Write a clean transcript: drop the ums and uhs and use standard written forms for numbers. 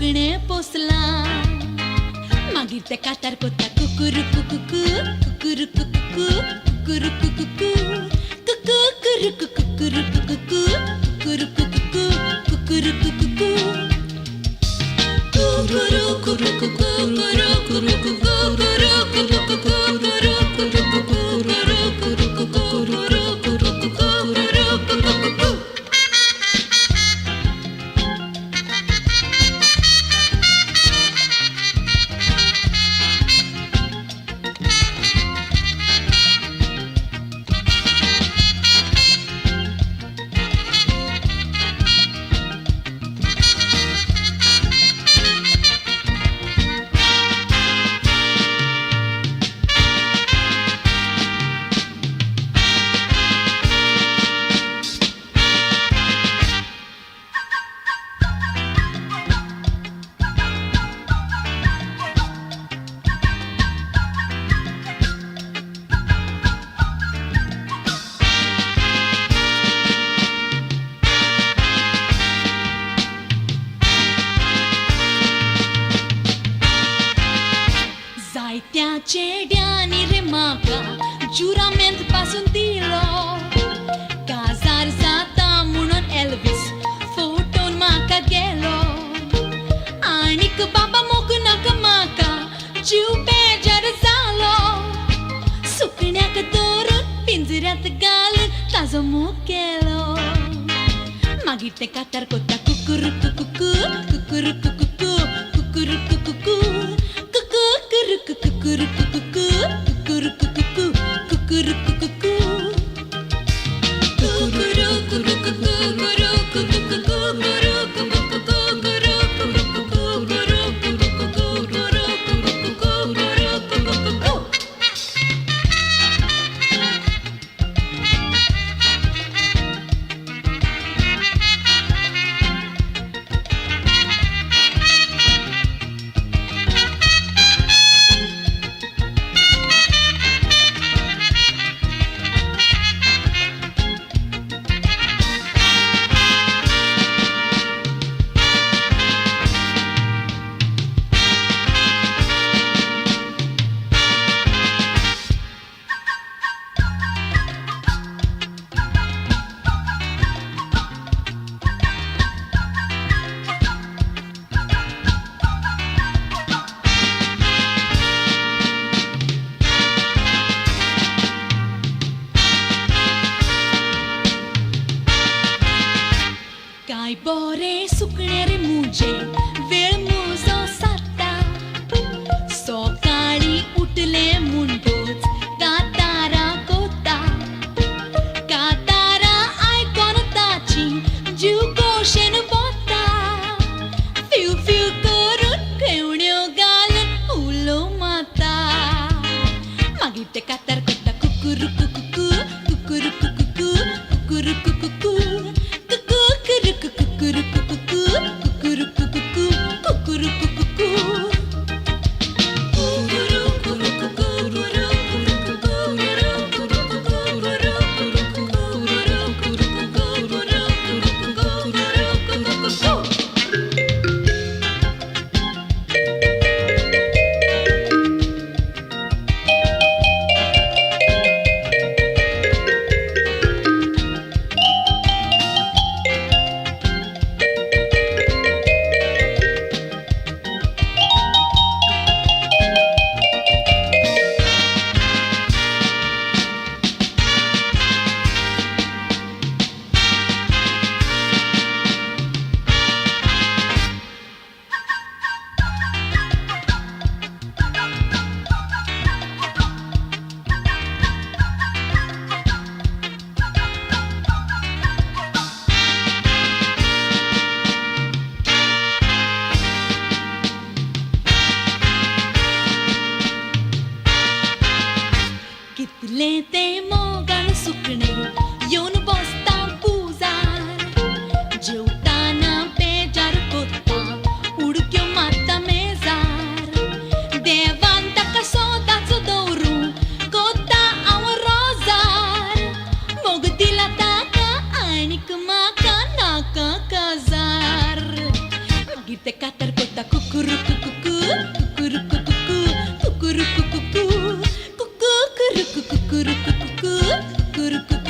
सुकणे पोसला मागीर ते कातार कोता कुकुरू कुकुकू कुकुरू कुकुकू कुकुरू कुकुकू कुकुरू कुकुरू कुकुकू कुकुरू कुकुकू कुकुरू कुकुकू कुकुरू कुकुकू कुकुरू कुकुकू कुकुरू कुकुकू कुकुरू कुकुकू कुकुरू कुकुकू त्या चेड्यांनी रे म्हाका जुरामेंत पासून दिलो काजार जाता म्हणून एल्विस फोटोन म्हाका गेलो आनीक बाबा मोग नाका म्हाका जीव बेजार जालो सुकण्याक धरून पिंजऱ्यांत घालून ताजो मोग केलो मागीर ते कातार कोता कुकुरू कुकुकू कुकुरू कुकुकू कुकुरू कुकुकू कुकुरू कुकुरू कुकुकू कुकुरू कुकुकू कुकुरू कुकुकू कुकुरू कुकुकू कुकुरू कुकुकू कुकुरू कुकुकू कुकुरू कुकुकू काय बरे सुकणे रे मुजे वेळ मुजो साता सकाळी उठले म्हणटोच कातारा कोता कातारा आयकोन ताची जीव कोशेन वता फिव फिव करून केवण्यो घालून उलो माता मागीर ते कातार कोता कुकुरू कुकुकू कुकुरू कुकुकू कुकुरू कुकुकू कितले ते मोगान सुकणे येवन बसता पुजार जेवताना बेजार कोता उडक्यो मारता मेजार देवान ताका सोदाचो दवरूं कोता हांव रोजार मोग दिला ताका आनीक म्हाका नाका काजार मागीर ते कातर आता कुकुरुकु कुकू कुकुरुकु कुकू कुकुरुकु कुकू कुकू कुरुकु कुकुरुकु कुकू कुकुरुकु